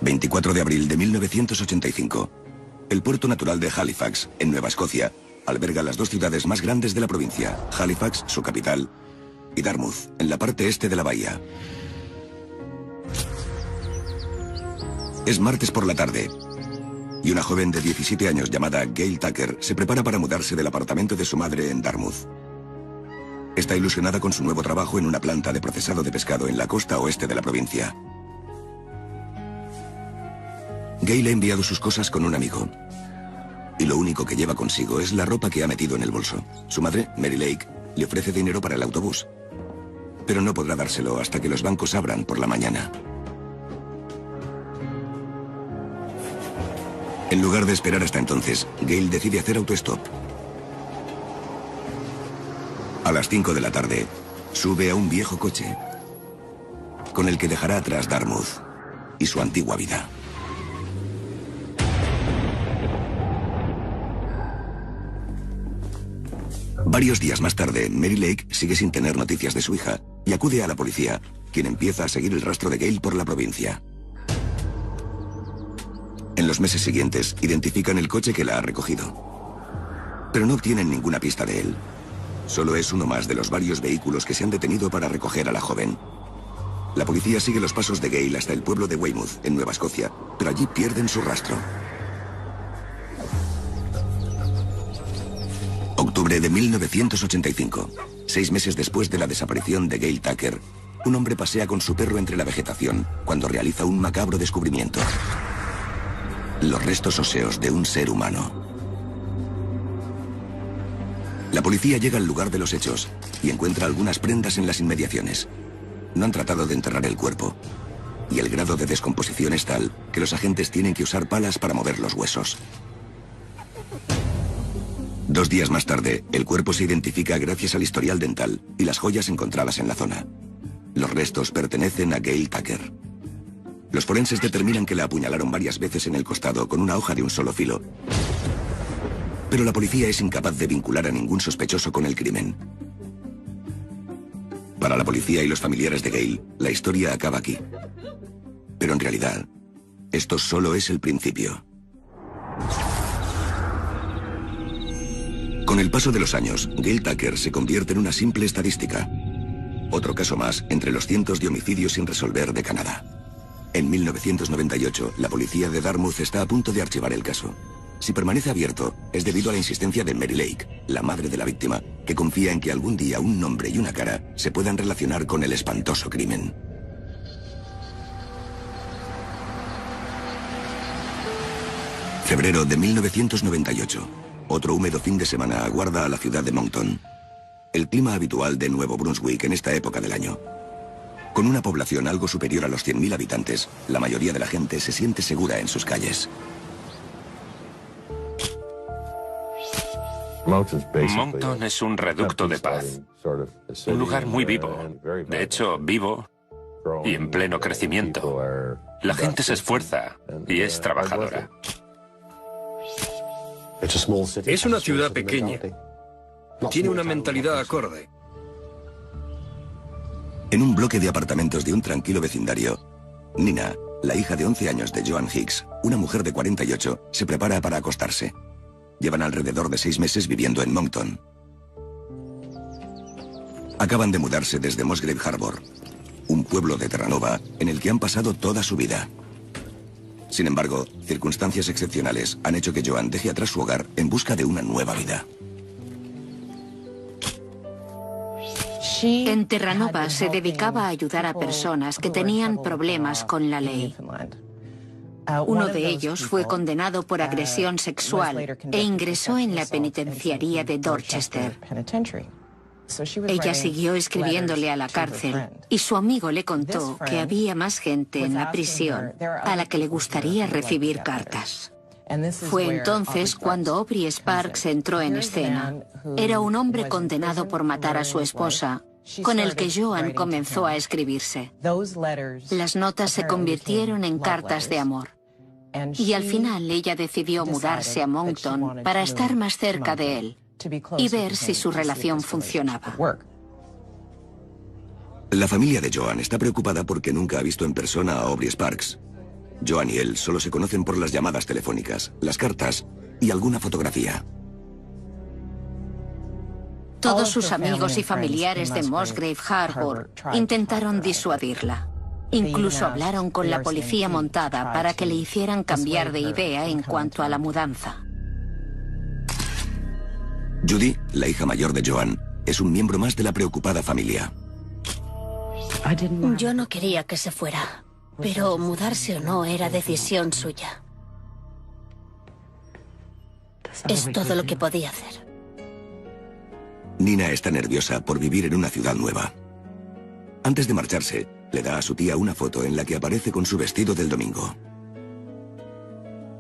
24 de abril de 1985. El puerto natural de Halifax, en Nueva Escocia, alberga las dos ciudades más grandes de la provincia, Halifax, su capital, y Dartmouth, en la parte este de la bahía. Es martes por la tarde, y una joven de 17 años llamada Gail Tucker se prepara para mudarse del apartamento de su madre en Dartmouth. Está ilusionada con su nuevo trabajo en una planta de procesado de pescado en la costa oeste de la provincia. Gail ha enviado sus cosas con un amigo, y lo único que lleva consigo es la ropa que ha metido en el bolso. Su madre, Mary Lake, le ofrece dinero para el autobús, pero no podrá dárselo hasta que los bancos abran por la mañana. En lugar de esperar hasta entonces, Gail decide hacer autostop. A las 5 de la tarde, sube a un viejo coche, con el que dejará atrás Dartmouth y su antigua vida. Varios días más tarde, Mary Lake sigue sin tener noticias de su hija y acude a la policía, quien empieza a seguir el rastro de Gail por la provincia. En los meses siguientes, identifican el coche que la ha recogido, pero no obtienen ninguna pista de él. Solo es uno más de los varios vehículos que se han detenido para recoger a la joven. La policía sigue los pasos de Gail hasta el pueblo de Weymouth, en Nueva Escocia, pero allí pierden su rastro. Octubre de 1985. 6 meses después de la desaparición de Gail Tucker, un hombre pasea con su perro entre la vegetación cuando realiza un macabro descubrimiento: los restos óseos de un ser humano. La policía llega al lugar de los hechos y encuentra algunas prendas en las inmediaciones. No han tratado de enterrar el cuerpo, y el grado de descomposición es tal que los agentes tienen que usar palas para mover los huesos. 2 días más tarde, el cuerpo se identifica gracias al historial dental y las joyas encontradas en la zona. Los restos pertenecen a Gail Tucker. Los forenses determinan que la apuñalaron varias veces en el costado con una hoja de un solo filo, pero la policía es incapaz de vincular a ningún sospechoso con el crimen. Para la policía y los familiares de Gail, la historia acaba aquí. Pero en realidad, esto solo es el principio. Con el paso de los años, Gail Tucker se convierte en una simple estadística. Otro caso más entre los cientos de homicidios sin resolver de Canadá. En 1998, la policía de Dartmouth está a punto de archivar el caso. Si permanece abierto, es debido a la insistencia de Mary Lake, la madre de la víctima, que confía en que algún día un nombre y una cara se puedan relacionar con el espantoso crimen. Febrero de 1998. Otro húmedo fin de semana aguarda a la ciudad de Moncton, el clima habitual de Nuevo Brunswick en esta época del año. Con una población algo superior a los 100.000 habitantes, la mayoría de la gente se siente segura en sus calles. Moncton es un reducto de paz, un lugar muy vivo, de hecho vivo y en pleno crecimiento. La gente se esfuerza y es trabajadora. Es una ciudad pequeña. Tiene una mentalidad acorde. En un bloque de apartamentos de un tranquilo vecindario, Nina, la hija de 11 años de Joan Hicks, una mujer de 48, se prepara para acostarse. Llevan alrededor de 6 meses viviendo en Moncton. Acaban de mudarse desde Musgrave Harbour, un pueblo de Terranova en el que han pasado toda su vida. Sin embargo, circunstancias excepcionales han hecho que Joan deje atrás su hogar en busca de una nueva vida. En Terranova se dedicaba a ayudar a personas que tenían problemas con la ley. Uno de ellos fue condenado por agresión sexual e ingresó en la penitenciaría de Dorchester. Ella siguió escribiéndole a la cárcel y su amigo le contó que había más gente en la prisión a la que le gustaría recibir cartas. Fue entonces cuando Aubrey Sparks entró en escena. Era un hombre condenado por matar a su esposa, con el que Joan comenzó a escribirse. Las notas se convirtieron en cartas de amor. Y al final ella decidió mudarse a Moncton para estar más cerca de él y ver si su relación funcionaba. La familia de Joan está preocupada porque nunca ha visto en persona a Aubrey Sparks. Joan y él solo se conocen por las llamadas telefónicas, las cartas y alguna fotografía. Todos sus amigos y familiares de Musgrave Harbour intentaron disuadirla. Incluso hablaron con la policía montada para que le hicieran cambiar de idea en cuanto a la mudanza. Judy, la hija mayor de Joan, es un miembro más de la preocupada familia. Yo no quería que se fuera, pero mudarse o no era decisión suya. Es todo lo que podía hacer. Nina está nerviosa por vivir en una ciudad nueva. Antes de marcharse, le da a su tía una foto en la que aparece con su vestido del domingo.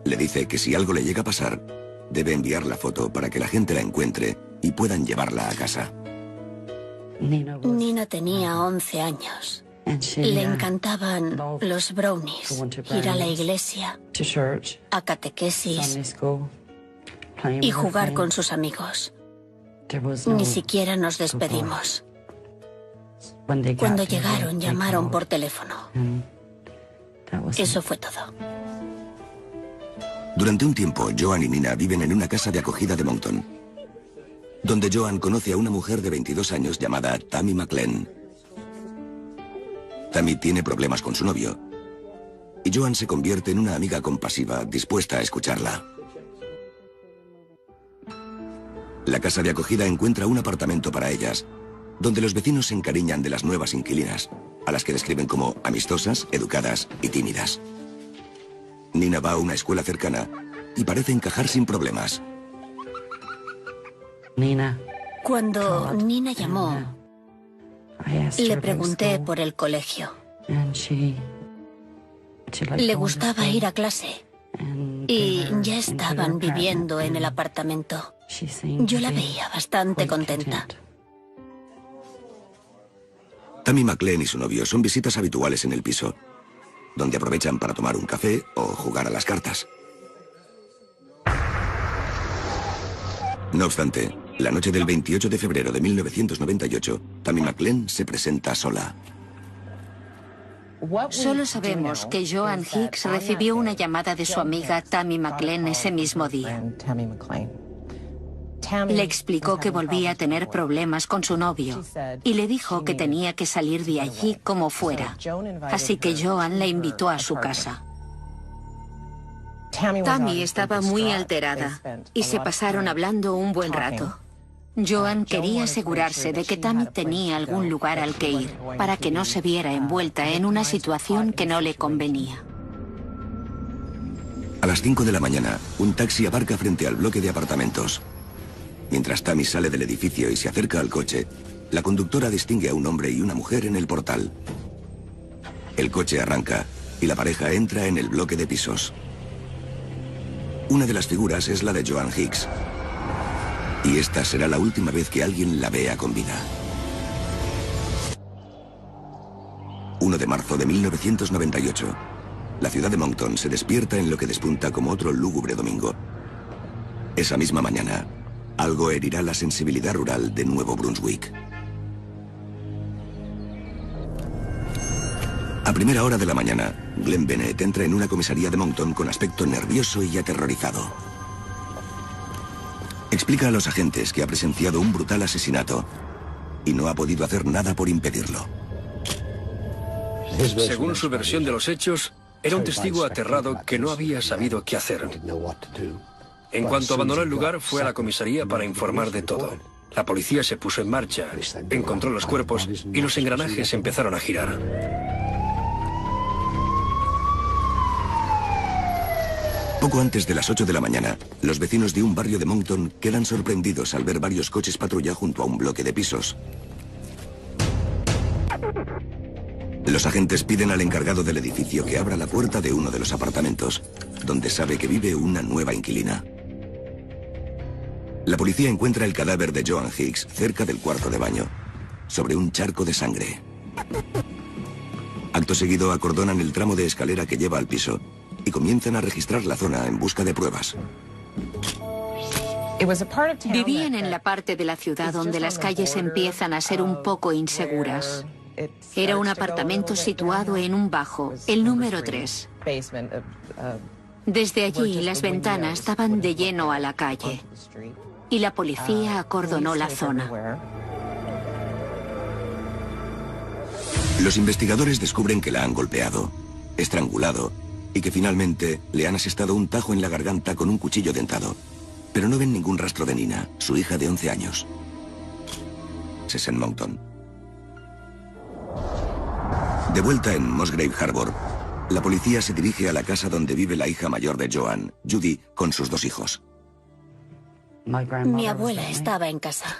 Le dice que si algo le llega a pasar, debe enviar la foto para que la gente la encuentre y puedan llevarla a casa. Nina tenía 11 años. Le encantaban los brownies, ir a la iglesia, a catequesis y jugar con sus amigos. Ni siquiera nos despedimos. Cuando llegaron, llamaron por teléfono. Eso fue todo. Durante un tiempo, Joan y Nina viven en una casa de acogida de Moncton, donde Joan conoce a una mujer de 22 años llamada Tammy McLean. Tammy tiene problemas con su novio, y Joan se convierte en una amiga compasiva dispuesta a escucharla. La casa de acogida encuentra un apartamento para ellas, donde los vecinos se encariñan de las nuevas inquilinas, a las que describen como amistosas, educadas y tímidas. Nina va a una escuela cercana y parece encajar sin problemas. Cuando Nina llamó, le pregunté por el colegio. Le gustaba ir a clase y ya estaban viviendo en el apartamento. Yo la veía bastante contenta. Tammy McLean y su novio son visitas habituales en el piso, donde aprovechan para tomar un café o jugar a las cartas. No obstante, la noche del 28 de febrero de 1998, Tammy McLean se presenta sola. Solo sabemos que Joan Hicks recibió una llamada de su amiga Tammy McLean ese mismo día. Le explicó que volvía a tener problemas con su novio y le dijo que tenía que salir de allí como fuera. Así que Joan la invitó a su casa. Tammy estaba muy alterada y se pasaron hablando un buen rato. Joan quería asegurarse de que Tammy tenía algún lugar al que ir para que no se viera envuelta en una situación que no le convenía. A las 5 de la mañana, un taxi aparca frente al bloque de apartamentos. Mientras Tammy sale del edificio y se acerca al coche, la conductora distingue a un hombre y una mujer en el portal. El coche arranca y la pareja entra en el bloque de pisos. Una de las figuras es la de Joan Hicks. Y esta será la última vez que alguien la vea con vida. 1 de marzo de 1998. La ciudad de Moncton se despierta en lo que despunta como otro lúgubre domingo. Esa misma mañana, algo herirá la sensibilidad rural de Nuevo Brunswick. A primera hora de la mañana, Glenn Bennett entra en una comisaría de Moncton con aspecto nervioso y aterrorizado. Explica a los agentes que ha presenciado un brutal asesinato y no ha podido hacer nada por impedirlo. Según su versión de los hechos, era un testigo aterrado que no había sabido qué hacer. En cuanto abandonó el lugar, fue a la comisaría para informar de todo. La policía se puso en marcha, encontró los cuerpos y los engranajes empezaron a girar. Poco antes de las 8 de la mañana, los vecinos de un barrio de Moncton quedan sorprendidos al ver varios coches patrulla junto a un bloque de pisos. Los agentes piden al encargado del edificio que abra la puerta de uno de los apartamentos, donde sabe que vive una nueva inquilina. La policía encuentra el cadáver de Joan Hicks cerca del cuarto de baño, sobre un charco de sangre. Acto seguido acordonan el tramo de escalera que lleva al piso y comienzan a registrar la zona en busca de pruebas. Vivían en la parte de la ciudad donde las calles empiezan a ser un poco inseguras. Era un apartamento situado en un bajo, el número 3. Desde allí las ventanas daban de lleno a la calle y la policía acordonó la zona. Los investigadores descubren que la han golpeado, estrangulado y que finalmente le han asestado un tajo en la garganta con un cuchillo dentado. Pero no ven ningún rastro de Nina, su hija de 11 años. En Moncton. De vuelta en Musgrave Harbour, la policía se dirige a la casa donde vive la hija mayor de Joan, Judy, con sus 2 hijos. Mi abuela estaba en casa.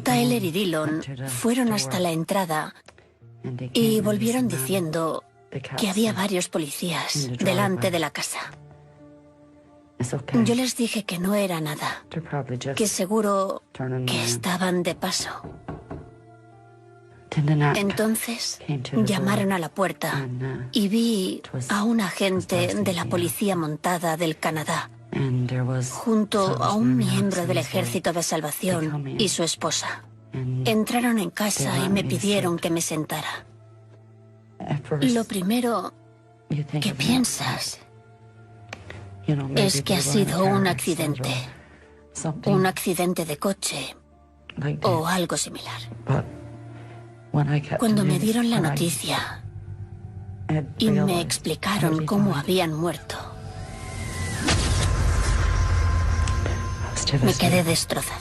Tyler y Dillon fueron hasta la entrada y volvieron diciendo que había varios policías delante de la casa. Yo les dije que no era nada, que seguro que estaban de paso. Entonces llamaron a la puerta y vi a un agente de la policía montada del Canadá, junto a un miembro del Ejército de Salvación y su esposa. Entraron en casa y me pidieron que me sentara. Lo primero que piensas es que ha sido un accidente de coche o algo similar. Cuando me dieron la noticia y me explicaron cómo habían muerto, me quedé destrozada.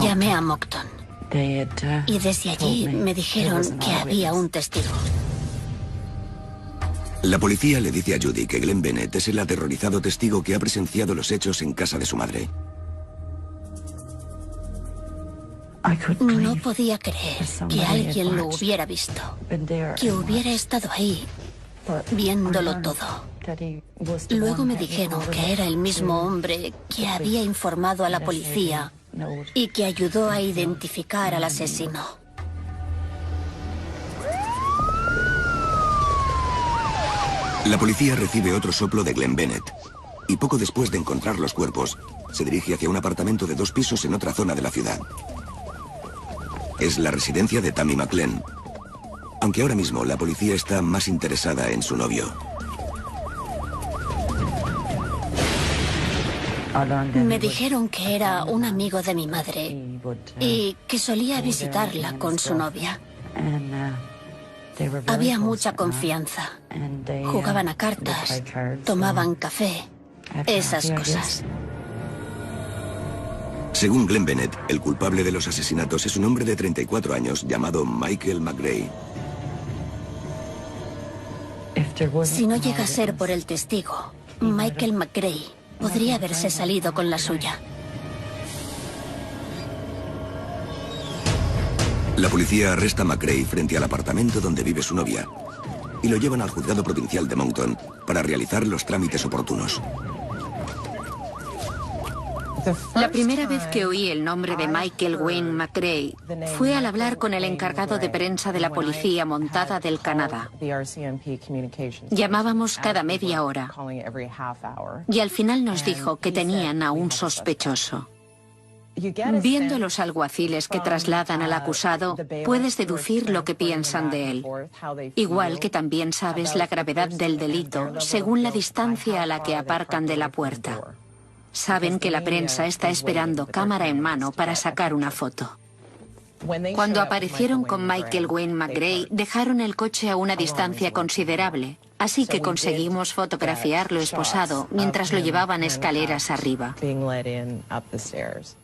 Llamé a Moncton y desde allí me dijeron que había un testigo. La policía le dice a Judy que Glenn Bennett es el aterrorizado testigo que ha presenciado los hechos en casa de su madre. No podía creer que alguien lo hubiera visto, que hubiera estado ahí, viéndolo todo. Luego me dijeron que era el mismo hombre que había informado a la policía y que ayudó a identificar al asesino. La policía recibe otro soplo de Glenn Bennett y poco después de encontrar los cuerpos, se dirige hacia un apartamento de 2 pisos en otra zona de la ciudad. Es la residencia de Tammy McLean, aunque ahora mismo la policía está más interesada en su novio. Me dijeron que era un amigo de mi madre y que solía visitarla con su novia. Había mucha confianza. Jugaban a cartas, tomaban café, esas cosas. Según Glenn Bennett, el culpable de los asesinatos es un hombre de 34 años llamado Michael McGray. Si no llega a ser por el testigo, Michael McGray podría haberse salido con la suya. La policía arresta a McGray frente al apartamento donde vive su novia y lo llevan al juzgado provincial de Moncton para realizar los trámites oportunos. La primera vez que oí el nombre de Michael Wayne McGray fue al hablar con el encargado de prensa de la policía montada del Canadá. Llamábamos cada media hora y al final nos dijo que tenían a un sospechoso. Viendo los alguaciles que trasladan al acusado, puedes deducir lo que piensan de él. Igual que también sabes la gravedad del delito según la distancia a la que aparcan de la puerta. Saben que la prensa está esperando cámara en mano para sacar una foto. Cuando aparecieron con Michael Wayne McGray, dejaron el coche a una distancia considerable, así que conseguimos fotografiarlo esposado mientras lo llevaban escaleras arriba.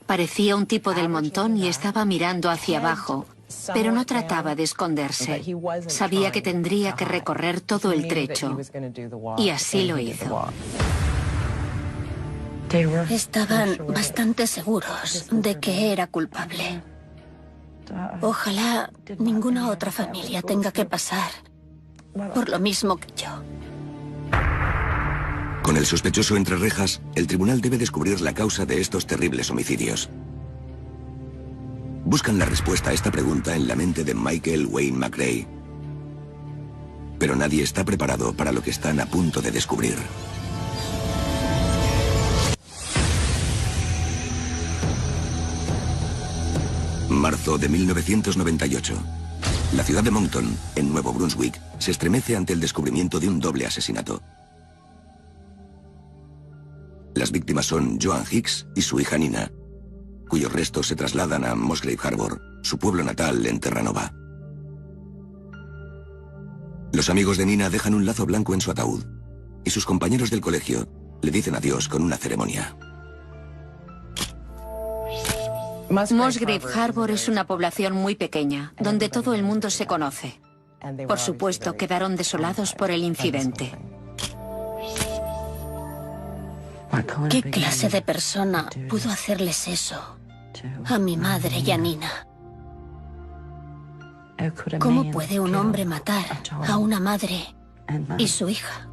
Parecía un tipo del montón y estaba mirando hacia abajo, pero no trataba de esconderse. Sabía que tendría que recorrer todo el trecho, y así lo hizo. Estaban bastante seguros de que era culpable. Ojalá ninguna otra familia tenga que pasar por lo mismo que yo. Con el sospechoso entre rejas, el tribunal debe descubrir la causa de estos terribles homicidios. Buscan la respuesta a esta pregunta en la mente de Michael Wayne McGray. Pero nadie está preparado para lo que están a punto de descubrir. Marzo de 1998. La ciudad de Moncton, en Nuevo Brunswick, se estremece ante el descubrimiento de un doble asesinato. Las víctimas son Joan Hicks y su hija Nina, cuyos restos se trasladan a Musgrave Harbour, su pueblo natal en Terranova. Los amigos de Nina dejan un lazo blanco en su ataúd, y sus compañeros del colegio le dicen adiós con una ceremonia. Musgrave Harbour es una población muy pequeña, donde todo el mundo se conoce. Por supuesto, quedaron desolados por el incidente. ¿Qué clase de persona pudo hacerles eso a mi madre y a Nina? ¿Cómo puede un hombre matar a una madre y su hija?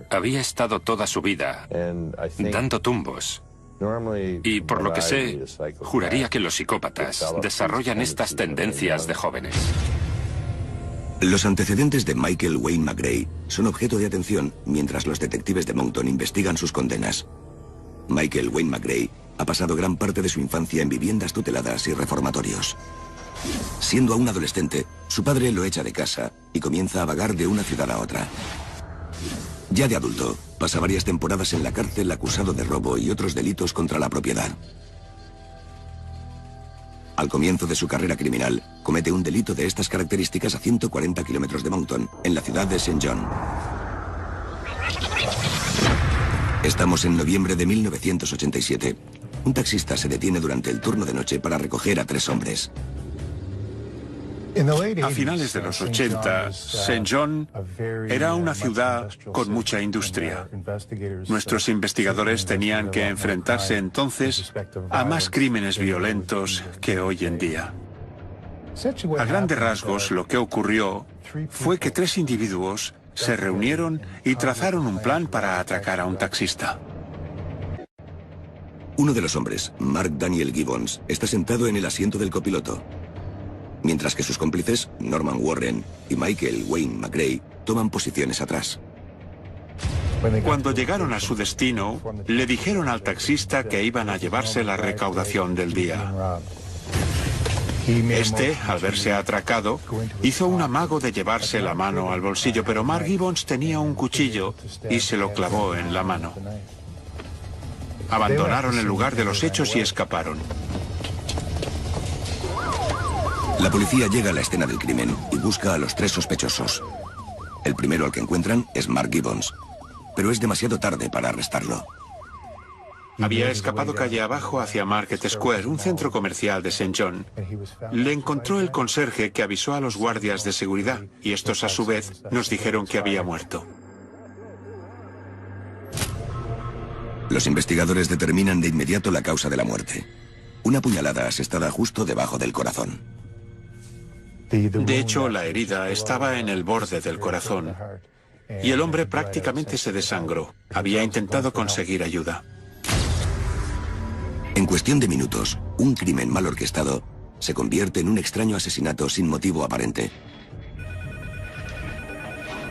Había estado toda su vida dando tumbos. Y por lo que sé, juraría que los psicópatas desarrollan estas tendencias de jóvenes. Los antecedentes de Michael Wayne McGray son objeto de atención mientras los detectives de Moncton investigan sus condenas. Michael Wayne McGray ha pasado gran parte de su infancia en viviendas tuteladas y reformatorios. Siendo aún adolescente, su padre lo echa de casa y comienza a vagar de una ciudad a otra. Ya de adulto, pasa varias temporadas en la cárcel acusado de robo y otros delitos contra la propiedad. Al comienzo de su carrera criminal, comete un delito de estas características a 140 kilómetros de Moncton, en la ciudad de St. John. Estamos en noviembre de 1987. Un taxista se detiene durante el turno de noche para recoger a 3 hombres. A finales de los 80, St. John era una ciudad con mucha industria. Nuestros investigadores tenían que enfrentarse entonces a más crímenes violentos que hoy en día. A grandes rasgos, lo que ocurrió fue que 3 individuos se reunieron y trazaron un plan para atracar a un taxista. Uno de los hombres, Mark Daniel Gibbons, está sentado en el asiento del copiloto, mientras que sus cómplices, Norman Warren y Michael Wayne McGray, toman posiciones atrás. Cuando llegaron a su destino, le dijeron al taxista que iban a llevarse la recaudación del día. Este, al verse atracado, hizo un amago de llevarse la mano al bolsillo, pero Mark Gibbons tenía un cuchillo y se lo clavó en la mano. Abandonaron el lugar de los hechos y escaparon. La policía llega a la escena del crimen y busca a los 3 sospechosos. El primero al que encuentran es Mark Gibbons, pero es demasiado tarde para arrestarlo. Había escapado calle abajo hacia Market Square, un centro comercial de St. John. Le encontró el conserje que avisó a los guardias de seguridad y estos a su vez nos dijeron que había muerto. Los investigadores determinan de inmediato la causa de la muerte: una puñalada asestada justo debajo del corazón. De hecho, la herida estaba en el borde del corazón y el hombre prácticamente se desangró. Había intentado conseguir ayuda. En cuestión de minutos, un crimen mal orquestado se convierte en un extraño asesinato sin motivo aparente.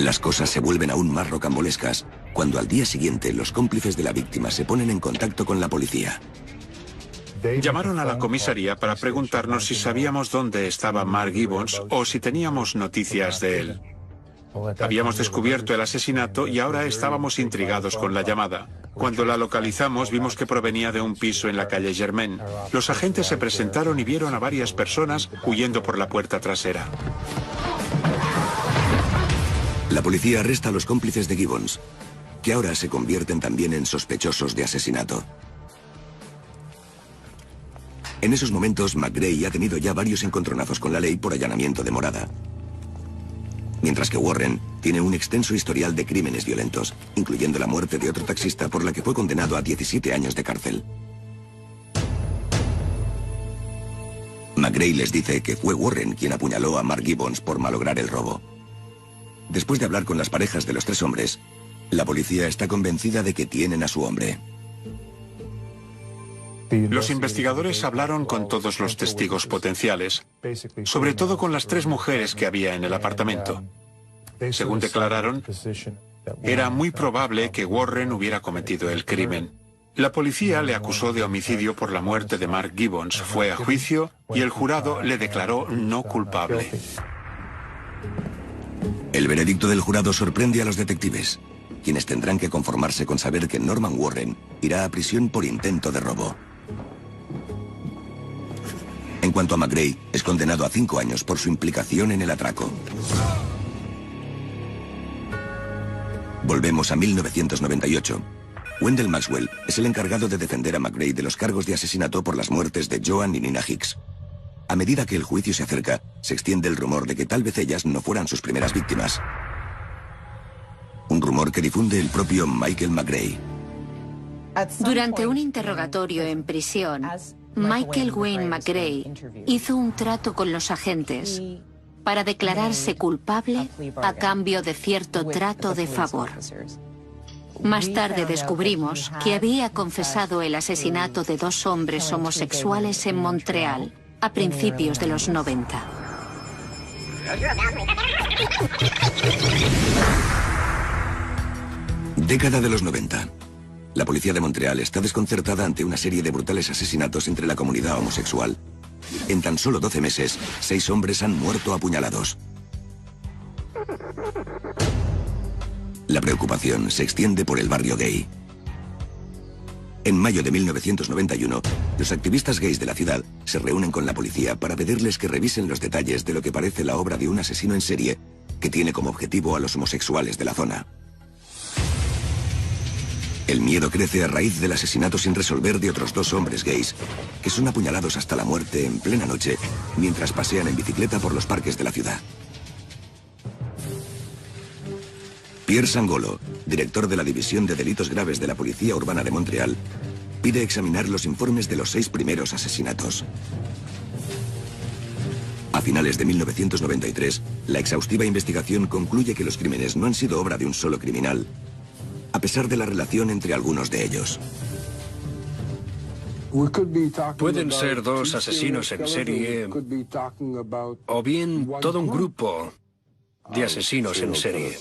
Las cosas se vuelven aún más rocambolescas cuando al día siguiente los cómplices de la víctima se ponen en contacto con la policía. Llamaron a la comisaría para preguntarnos si sabíamos dónde estaba Mark Gibbons o si teníamos noticias de él. Habíamos descubierto el asesinato y ahora estábamos intrigados con la llamada. Cuando la localizamos, vimos que provenía de un piso en la calle Germain. Los agentes se presentaron y vieron a varias personas huyendo por la puerta trasera. La policía arresta a los cómplices de Gibbons, que ahora se convierten también en sospechosos de asesinato. En esos momentos, McGray ha tenido ya varios encontronazos con la ley por allanamiento de morada, mientras que Warren tiene un extenso historial de crímenes violentos, incluyendo la muerte de otro taxista por la que fue condenado a 17 años de cárcel. McGray les dice que fue Warren quien apuñaló a Mark Gibbons por malograr el robo. Después de hablar con las parejas de los 3 hombres, la policía está convencida de que tienen a su hombre. Los investigadores hablaron con todos los testigos potenciales, sobre todo con las 3 mujeres que había en el apartamento. Según declararon, era muy probable que Warren hubiera cometido el crimen. La policía le acusó de homicidio por la muerte de Mark Gibbons, fue a juicio y el jurado le declaró no culpable. El veredicto del jurado sorprende a los detectives, quienes tendrán que conformarse con saber que Norman Warren irá a prisión por intento de robo. En cuanto a McRae, es condenado a 5 años por su implicación en el atraco. Volvemos a 1998. Wendell Maxwell es el encargado de defender a McRae de los cargos de asesinato por las muertes de Joan y Nina Hicks. A medida que el juicio se acerca, se extiende el rumor de que tal vez ellas no fueran sus primeras víctimas. Un rumor que difunde el propio Michael McRae. Durante un interrogatorio en prisión, Michael Wayne McRae hizo un trato con los agentes para declararse culpable a cambio de cierto trato de favor. Más tarde descubrimos que había confesado el asesinato de 2 hombres homosexuales en Montreal a principios de los 90. Década de los 90. La policía de Montreal está desconcertada ante una serie de brutales asesinatos entre la comunidad homosexual. En tan solo 12 meses, 6 hombres han muerto apuñalados. La preocupación se extiende por el barrio gay. En mayo de 1991, los activistas gays de la ciudad se reúnen con la policía para pedirles que revisen los detalles de lo que parece la obra de un asesino en serie que tiene como objetivo a los homosexuales de la zona. El miedo crece a raíz del asesinato sin resolver de otros 2 hombres gays, que son apuñalados hasta la muerte en plena noche mientras pasean en bicicleta por los parques de la ciudad. Pierre Sangolo, director de la División de Delitos Graves de la Policía Urbana de Montreal, pide examinar los informes de los 6 primeros asesinatos. A finales de 1993, la exhaustiva investigación concluye que los crímenes no han sido obra de un solo criminal, a pesar de la relación entre algunos de ellos. Pueden ser 2 asesinos en serie o bien todo un grupo de asesinos en serie.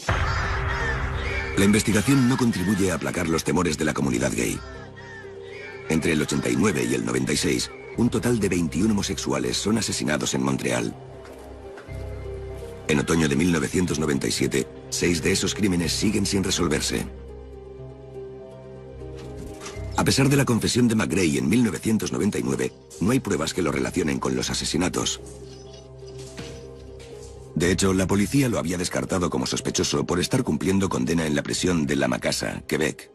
La investigación no contribuye a aplacar los temores de la comunidad gay. Entre el 89 y el 96, un total de 21 homosexuales son asesinados en Montreal. En otoño de 1997, 6 de esos crímenes siguen sin resolverse. A pesar de la confesión de McRae en 1999, no hay pruebas que lo relacionen con los asesinatos. De hecho, la policía lo había descartado como sospechoso por estar cumpliendo condena en la prisión de La Macassa, Quebec.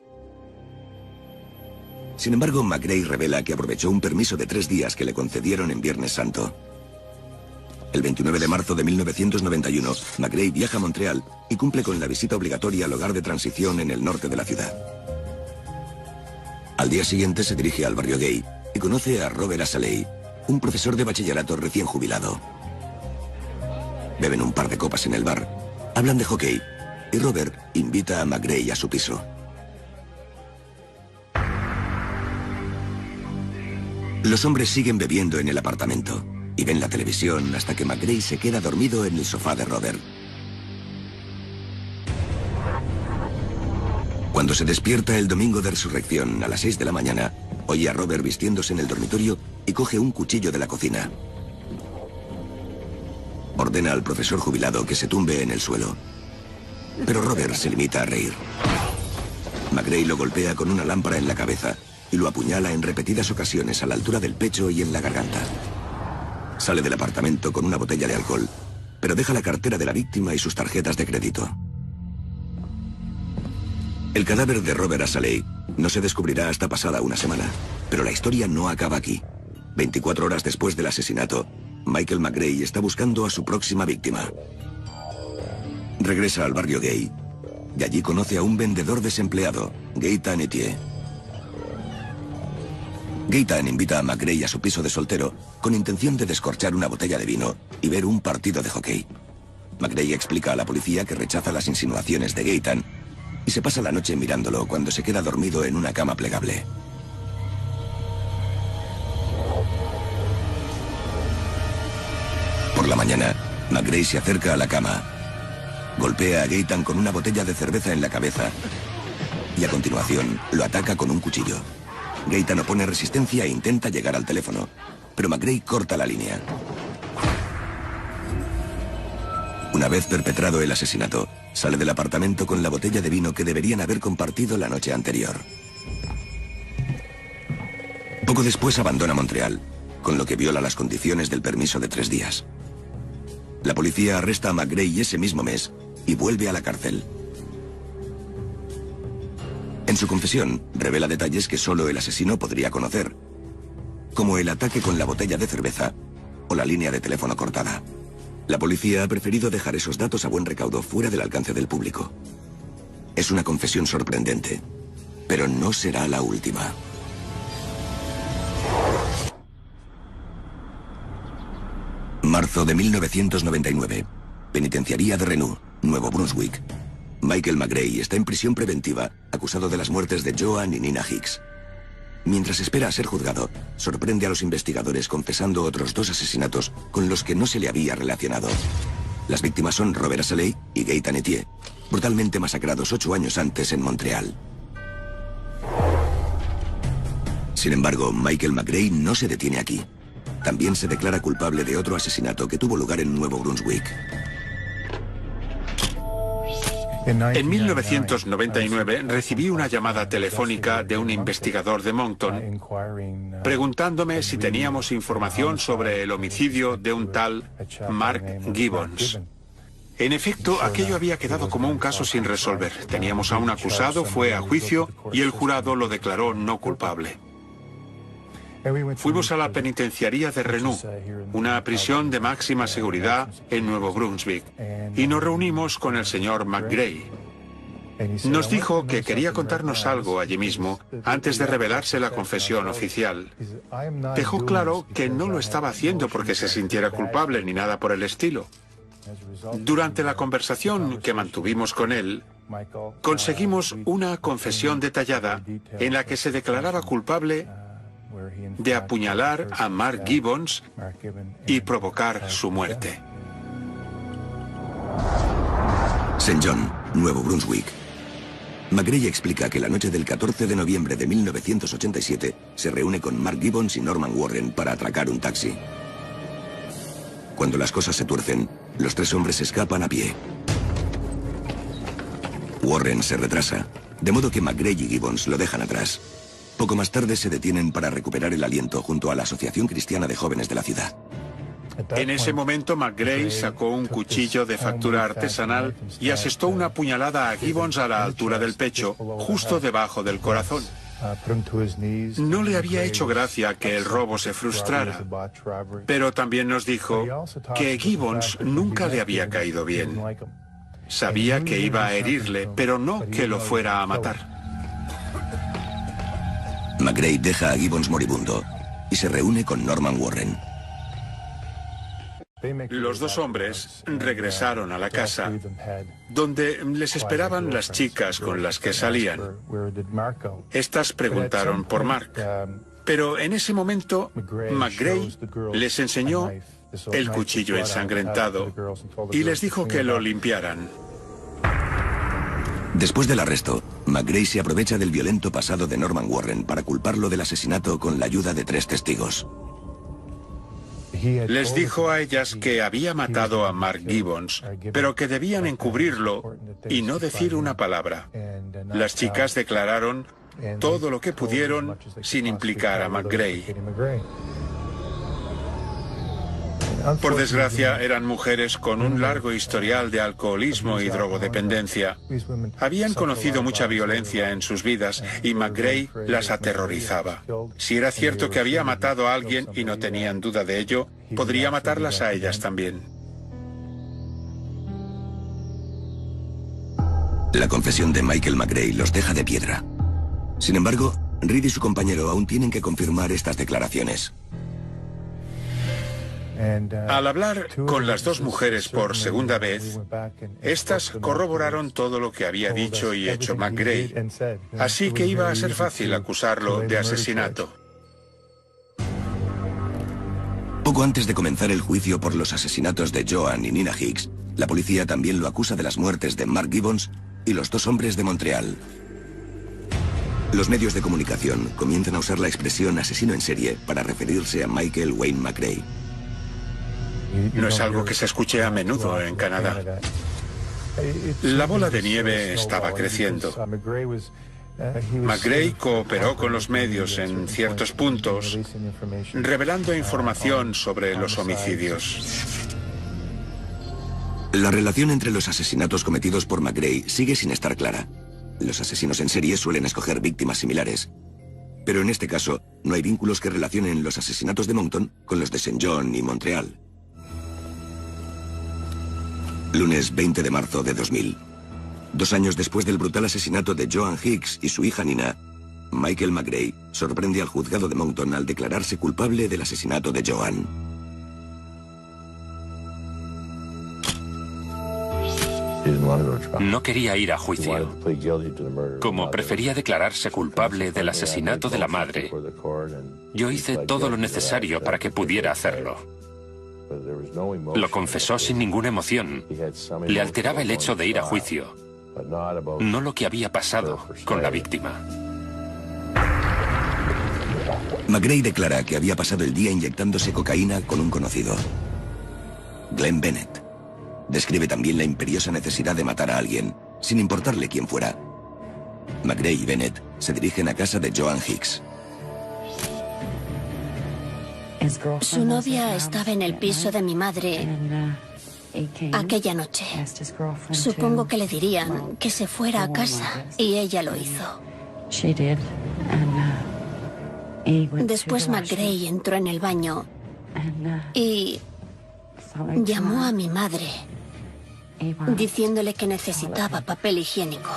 Sin embargo, McRae revela que aprovechó un permiso de 3 días que le concedieron en Viernes Santo. El 29 de marzo de 1991, McRae viaja a Montreal y cumple con la visita obligatoria al hogar de transición en el norte de la ciudad. Al día siguiente se dirige al barrio gay y conoce a Robert Asaley, un profesor de bachillerato recién jubilado. Beben un par de copas en el bar, hablan de hockey y Robert invita a McRae a su piso. Los hombres siguen bebiendo en el apartamento y ven la televisión hasta que McRae se queda dormido en el sofá de Robert. Cuando se despierta el domingo de resurrección a las 6 de la mañana, oye a Robert vistiéndose en el dormitorio y coge un cuchillo de la cocina. Ordena al profesor jubilado que se tumbe en el suelo. Pero Robert se limita a reír. McRae lo golpea con una lámpara en la cabeza y lo apuñala en repetidas ocasiones a la altura del pecho y en la garganta. Sale del apartamento con una botella de alcohol, pero deja la cartera de la víctima y sus tarjetas de crédito. El cadáver de Robert Asaley no se descubrirá hasta pasada una semana, pero la historia no acaba aquí. 24 horas después del asesinato, Michael McRae está buscando a su próxima víctima. Regresa al barrio gay y allí conoce a un vendedor desempleado, Gaëtan Etier. Gaëtan invita a McRae a su piso de soltero con intención de descorchar una botella de vino y ver un partido de hockey. McRae explica a la policía que rechaza las insinuaciones de Gaëtan y se pasa la noche mirándolo cuando se queda dormido en una cama plegable. Por la mañana, McRae se acerca a la cama, golpea a Gaëtan con una botella de cerveza en la cabeza y a continuación lo ataca con un cuchillo. Gaetan opone resistencia e intenta llegar al teléfono, pero McGray corta la línea. Una vez perpetrado el asesinato, sale del apartamento con la botella de vino que deberían haber compartido la noche anterior. Poco después abandona Montreal, con lo que viola las condiciones del permiso de 3 días. La policía arresta a McGray ese mismo mes y vuelve a la cárcel. En su confesión, revela detalles que solo el asesino podría conocer, como el ataque con la botella de cerveza o la línea de teléfono cortada. La policía ha preferido dejar esos datos a buen recaudo fuera del alcance del público. Es una confesión sorprendente, pero no será la última. Marzo de 1999. Penitenciaría de Reno, Nuevo Brunswick. Michael McGray está en prisión preventiva, acusado de las muertes de Joan y Nina Hicks. Mientras espera a ser juzgado, sorprende a los investigadores confesando otros 2 asesinatos con los que no se le había relacionado. Las víctimas son Robert Asseley y Gaetan Etier, brutalmente masacrados 8 años antes en Montreal. Sin embargo, Michael McGray no se detiene aquí. También se declara culpable de otro asesinato que tuvo lugar en Nuevo Brunswick. En 1999 recibí una llamada telefónica de un investigador de Moncton preguntándome si teníamos información sobre el homicidio de un tal Mark Gibbons. En efecto, aquello había quedado como un caso sin resolver. Teníamos a un acusado, fue a juicio y el jurado lo declaró no culpable. Fuimos a la penitenciaría de Reno, una prisión de máxima seguridad en Nuevo Brunswick, y nos reunimos con el señor McGray. Nos dijo que quería contarnos algo allí mismo antes de revelarse la confesión oficial. Dejó claro que no lo estaba haciendo porque se sintiera culpable ni nada por el estilo. Durante la conversación que mantuvimos con él, conseguimos una confesión detallada en la que se declaraba culpable de apuñalar a Mark Gibbons y provocar su muerte. St. John, Nuevo Brunswick. McGray explica que la noche del 14 de noviembre de 1987 se reúne con Mark Gibbons y Norman Warren para atracar un taxi. Cuando las cosas se tuercen, los 3 hombres escapan a pie. Warren se retrasa, de modo que McGray y Gibbons lo dejan atrás. Poco más tarde se detienen para recuperar el aliento junto a la Asociación Cristiana de Jóvenes de la ciudad. En ese momento, McGray sacó un cuchillo de factura artesanal y asestó una puñalada a Gibbons a la altura del pecho, justo debajo del corazón. No le había hecho gracia que el robo se frustrara, pero también nos dijo que Gibbons nunca le había caído bien. Sabía que iba a herirle, pero no que lo fuera a matar. McGray deja a Gibbons moribundo y se reúne con Norman Warren. Los 2 hombres regresaron a la casa, donde les esperaban las chicas con las que salían. Estas preguntaron por Mark, pero en ese momento McGray les enseñó el cuchillo ensangrentado y les dijo que lo limpiaran. Después del arresto, McGray se aprovecha del violento pasado de Norman Warren para culparlo del asesinato con la ayuda de 3 testigos. Les dijo a ellas que había matado a Mark Gibbons, pero que debían encubrirlo y no decir una palabra. Las chicas declararon todo lo que pudieron sin implicar a McGray. Por desgracia, eran mujeres con un largo historial de alcoholismo y drogodependencia. Habían conocido mucha violencia en sus vidas y McGray las aterrorizaba. Si era cierto que había matado a alguien y no tenían duda de ello, podría matarlas a ellas también. La confesión de Michael McGray los deja de piedra. Sin embargo, Reed y su compañero aún tienen que confirmar estas declaraciones. Al hablar con las 2 mujeres por segunda vez, estas corroboraron todo lo que había dicho y hecho McGray, así que iba a ser fácil acusarlo de asesinato. Poco antes de comenzar el juicio por los asesinatos de Joan y Nina Hicks, la policía también lo acusa de las muertes de Mark Gibbons y los 2 hombres de Montreal. Los medios de comunicación comienzan a usar la expresión asesino en serie para referirse a Michael Wayne McRae. No es algo que se escuche a menudo en Canadá. La bola de nieve estaba creciendo. McRae cooperó con los medios en ciertos puntos, revelando información sobre los homicidios. La relación entre los asesinatos cometidos por McRae sigue sin estar clara. Los asesinos en serie suelen escoger víctimas similares. Pero en este caso, no hay vínculos que relacionen los asesinatos de Moncton con los de St. John y Montreal. Lunes 20 de marzo de 2000. 2 años después del brutal asesinato de Joan Hicks y su hija Nina, Michael McRae sorprende al juzgado de Moncton al declararse culpable del asesinato de Joan. No quería ir a juicio. Como prefería declararse culpable del asesinato de la madre, yo hice todo lo necesario para que pudiera hacerlo. Lo confesó sin ninguna emoción. Le alteraba el hecho de ir a juicio, no lo que había pasado con la víctima. McRae declara que había pasado el día inyectándose cocaína con un conocido, Glenn Bennett. Describe también la imperiosa necesidad de matar a alguien, sin importarle quién fuera. McRae y Bennett se dirigen a casa de Joan Hicks. Su novia estaba en el piso de mi madre aquella noche. Supongo que le dirían que se fuera a casa y ella lo hizo. Después McRae entró en el baño y llamó a mi madre diciéndole que necesitaba papel higiénico.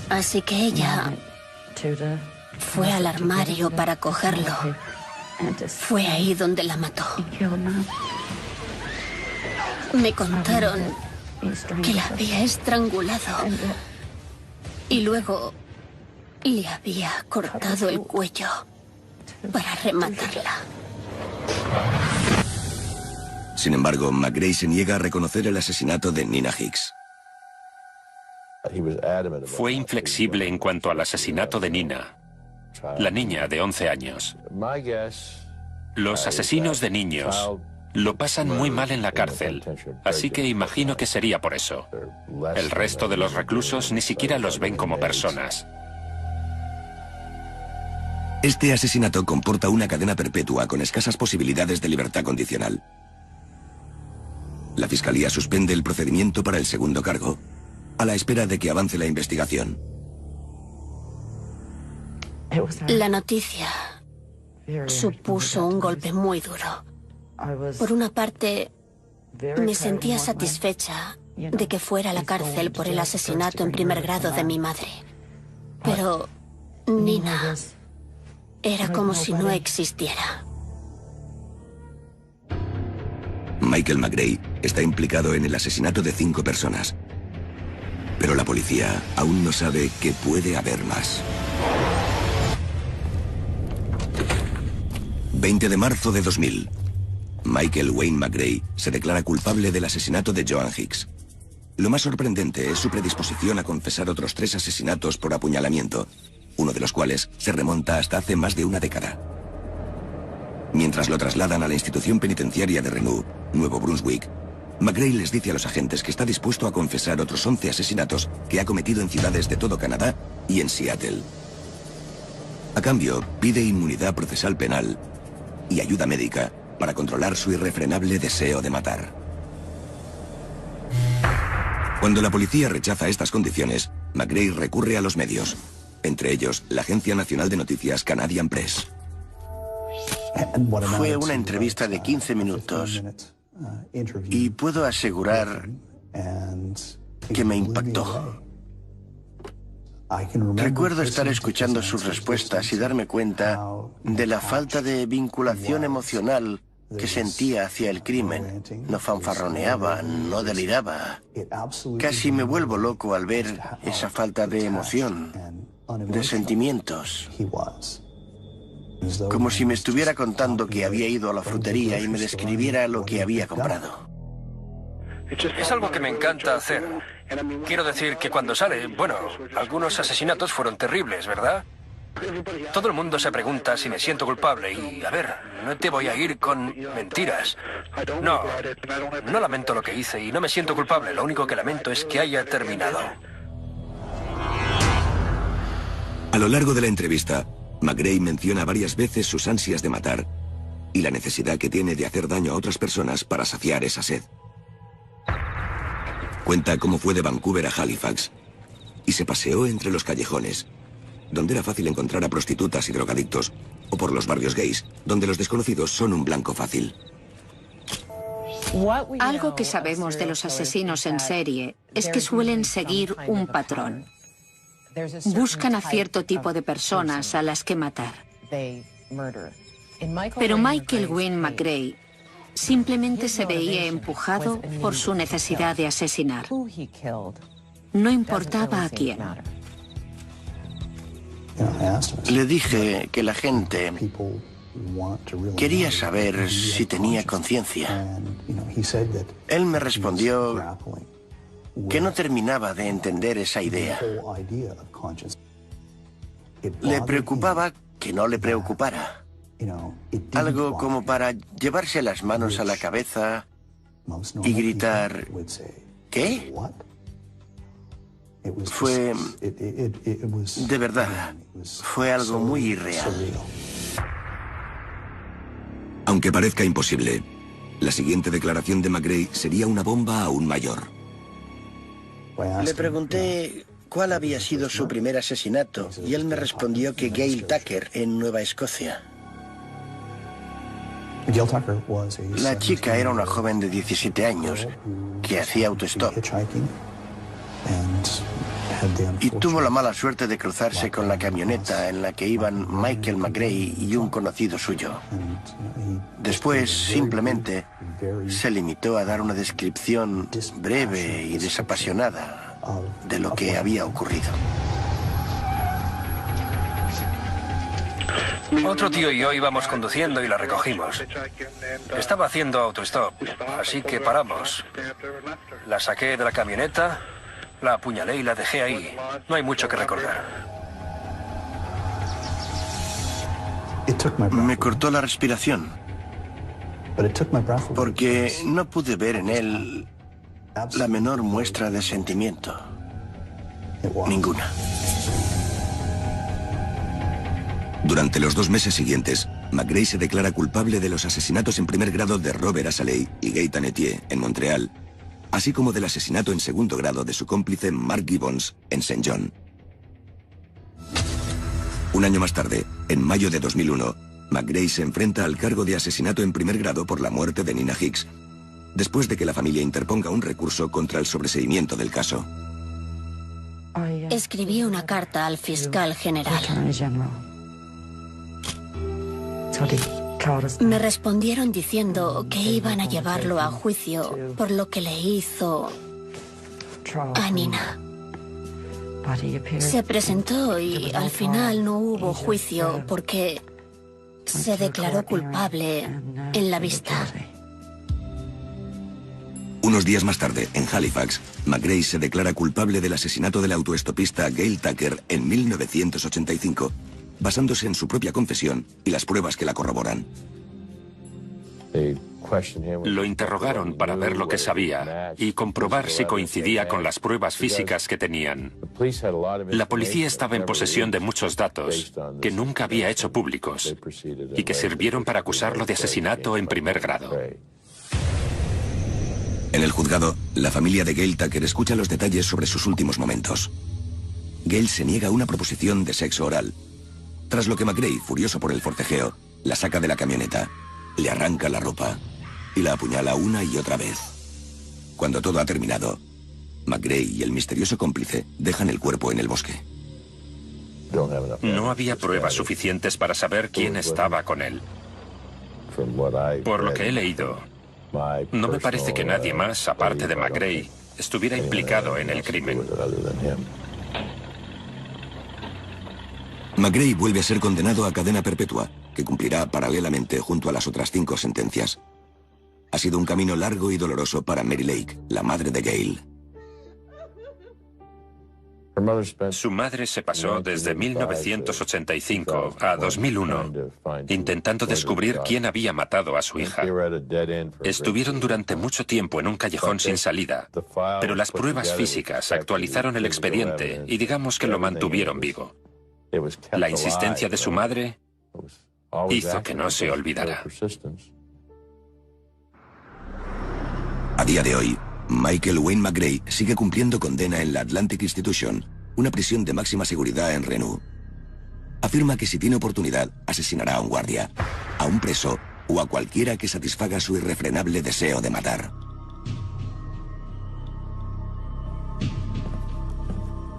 Así que ella fue al armario para cogerlo. Fue ahí donde la mató. Me contaron que la había estrangulado y luego le había cortado el cuello para rematarla. Sin embargo, McRae se niega a reconocer el asesinato de Nina Hicks. Fue inflexible en cuanto al asesinato de Nina, la niña de 11 años. Los asesinos de niños lo pasan muy mal en la cárcel, así que imagino que sería por eso. El resto de los reclusos ni siquiera los ven como personas. Este asesinato comporta una cadena perpetua con escasas posibilidades de libertad condicional. La Fiscalía suspende el procedimiento para el segundo cargo, a la espera de que avance la investigación. La noticia supuso un golpe muy duro. Por una parte, me sentía satisfecha de que fuera a la cárcel por el asesinato en primer grado de mi madre. Pero Nina era como si no existiera. Michael McRae está implicado en el asesinato de 5 personas. Pero la policía aún no sabe que puede haber más. 20 de marzo de 2000. Michael Wayne McRae se declara culpable del asesinato de Joan Hicks. Lo más sorprendente es su predisposición a confesar otros 3 asesinatos por apuñalamiento, uno de los cuales se remonta hasta hace más de una década. Mientras lo trasladan a la institución penitenciaria de Reno, Nuevo Brunswick, McRae les dice a los agentes que está dispuesto a confesar otros 11 asesinatos que ha cometido en ciudades de todo Canadá y en Seattle. A cambio, pide inmunidad procesal penal y ayuda médica para controlar su irrefrenable deseo de matar. Cuando la policía rechaza estas condiciones, McRae recurre a los medios, entre ellos la Agencia Nacional de Noticias Canadian Press. Fue una entrevista de 15 minutos y puedo asegurar que me impactó. Recuerdo estar escuchando sus respuestas y darme cuenta de la falta de vinculación emocional que sentía hacia el crimen. No fanfarroneaba, no deliraba. Casi me vuelvo loco al ver esa falta de emoción, de sentimientos. Como si me estuviera contando que había ido a la frutería y me describiera lo que había comprado. Es algo que me encanta hacer. Quiero decir que cuando sale, bueno, algunos asesinatos fueron terribles, ¿verdad? Todo el mundo se pregunta si me siento culpable y, a ver, no te voy a ir con mentiras. No lamento lo que hice y no me siento culpable. Lo único que lamento es que haya terminado. A lo largo de la entrevista, McRae menciona varias veces sus ansias de matar y la necesidad que tiene de hacer daño a otras personas para saciar esa sed. Cuenta cómo fue de Vancouver a Halifax y se paseó entre los callejones, donde era fácil encontrar a prostitutas y drogadictos, o por los barrios gays, donde los desconocidos son un blanco fácil. Algo que sabemos de los asesinos en serie es que suelen seguir un patrón. Buscan a cierto tipo de personas a las que matar. Pero Michael Wayne McRae simplemente se veía empujado por su necesidad de asesinar. No importaba a quién. Le dije que la gente quería saber si tenía conciencia. Él me respondió que no terminaba de entender esa idea. Le preocupaba que no le preocupara. Algo como para llevarse las manos a la cabeza y gritar, ¿qué? Fue, de verdad, fue algo muy irreal. Aunque parezca imposible, la siguiente declaración de McRae sería una bomba aún mayor. Le pregunté cuál había sido su primer asesinato y él me respondió que Gail Tucker en Nueva Escocia. La chica era una joven de 17 años que hacía autostop y tuvo la mala suerte de cruzarse con la camioneta en la que iban Michael McRae y un conocido suyo. Después, simplemente, se limitó a dar una descripción breve y desapasionada de lo que había ocurrido. Otro tío y yo íbamos conduciendo y la recogimos. Estaba haciendo autostop, así que paramos. La saqué de la camioneta, la apuñalé y la dejé ahí. No hay mucho que recordar. Me cortó la respiración, porque no pude ver en él la menor muestra de sentimiento. Ninguna. Durante los 2 meses siguientes, McRae se declara culpable de los asesinatos en primer grado de Robert Asaley y Gaëtan Etier en Montreal, así como del asesinato en segundo grado de su cómplice Mark Gibbons en St. John. Un año más tarde, en mayo de 2001, McRae se enfrenta al cargo de asesinato en primer grado por la muerte de Nina Hicks, después de que la familia interponga un recurso contra el sobreseimiento del caso. Escribí una carta al fiscal general. Me respondieron diciendo que iban a llevarlo a juicio por lo que le hizo a Nina. Se presentó y al final no hubo juicio porque se declaró culpable en la vista. Unos días más tarde, en Halifax, McRae se declara culpable del asesinato de la autoestopista Gail Tucker en 1985, basándose en su propia confesión y las pruebas que la corroboran. Lo interrogaron para ver lo que sabía y comprobar si coincidía con las pruebas físicas que tenían. La policía estaba en posesión de muchos datos que nunca había hecho públicos y que sirvieron para acusarlo de asesinato en primer grado. En el juzgado, la familia de Gail Tucker escucha los detalles sobre sus últimos momentos. Gail se niega a una proposición de sexo oral, tras lo que McRae, furioso por el forcejeo, la saca de la camioneta, le arranca la ropa y la apuñala una y otra vez. Cuando todo ha terminado, McRae y el misterioso cómplice dejan el cuerpo en el bosque. No había pruebas suficientes para saber quién estaba con él. Por lo que he leído, no me parece que nadie más, aparte de McRae, estuviera implicado en el crimen. McRae vuelve a ser condenado a cadena perpetua, que cumplirá paralelamente junto a las otras 5 sentencias. Ha sido un camino largo y doloroso para Mary Lake, la madre de Gail. Su madre se pasó desde 1985 a 2001 intentando descubrir quién había matado a su hija. Estuvieron durante mucho tiempo en un callejón sin salida, pero las pruebas físicas actualizaron el expediente y digamos que lo mantuvieron vivo. La insistencia de su madre hizo que no se olvidara. A día de hoy, Michael Wayne McGray sigue cumpliendo condena en la Atlantic Institution, una prisión de máxima seguridad en Reno. Afirma que si tiene oportunidad, asesinará a un guardia, a un preso o a cualquiera que satisfaga su irrefrenable deseo de matar.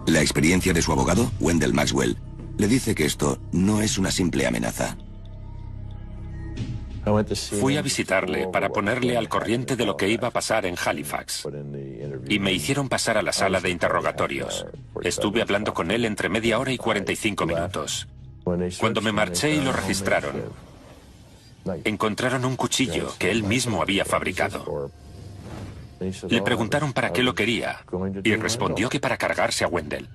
La experiencia de su abogado, Wendell Maxwell, le dice que esto no es una simple amenaza. Fui a visitarle para ponerle al corriente de lo que iba a pasar en Halifax. Y me hicieron pasar a la sala de interrogatorios. Estuve hablando con él entre media hora y 45 minutos. Cuando me marché y lo registraron, encontraron un cuchillo que él mismo había fabricado. Le preguntaron para qué lo quería y respondió que para cargarse a Wendell.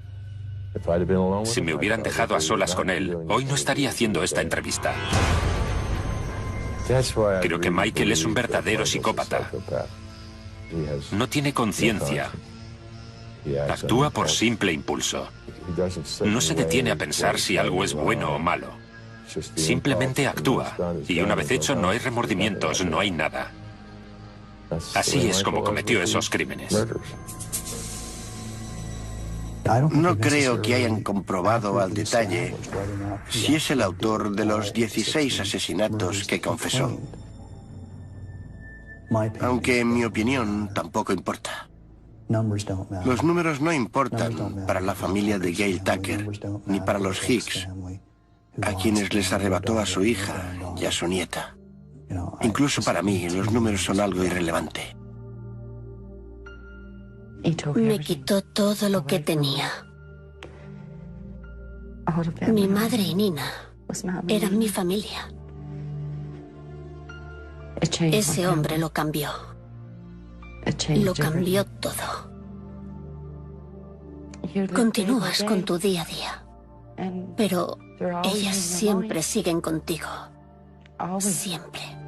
Si me hubieran dejado a solas con él, hoy no estaría haciendo esta entrevista. Creo que Michael es un verdadero psicópata. No tiene conciencia. Actúa por simple impulso. No se detiene a pensar si algo es bueno o malo. Simplemente actúa. Y una vez hecho, no hay remordimientos, no hay nada. Así es como cometió esos crímenes. No creo que hayan comprobado al detalle si es el autor de los 16 asesinatos que confesó. Aunque en mi opinión tampoco importa. Los números no importan para la familia de Gail Tucker, ni para los Hicks, a quienes les arrebató a su hija y a su nieta. Incluso para mí, los números son algo irrelevante. Me quitó todo lo que tenía. Mi madre y Nina eran mi familia. Ese hombre lo cambió. Lo cambió todo. Continúas con tu día a día, pero ellas siempre siguen contigo. Siempre.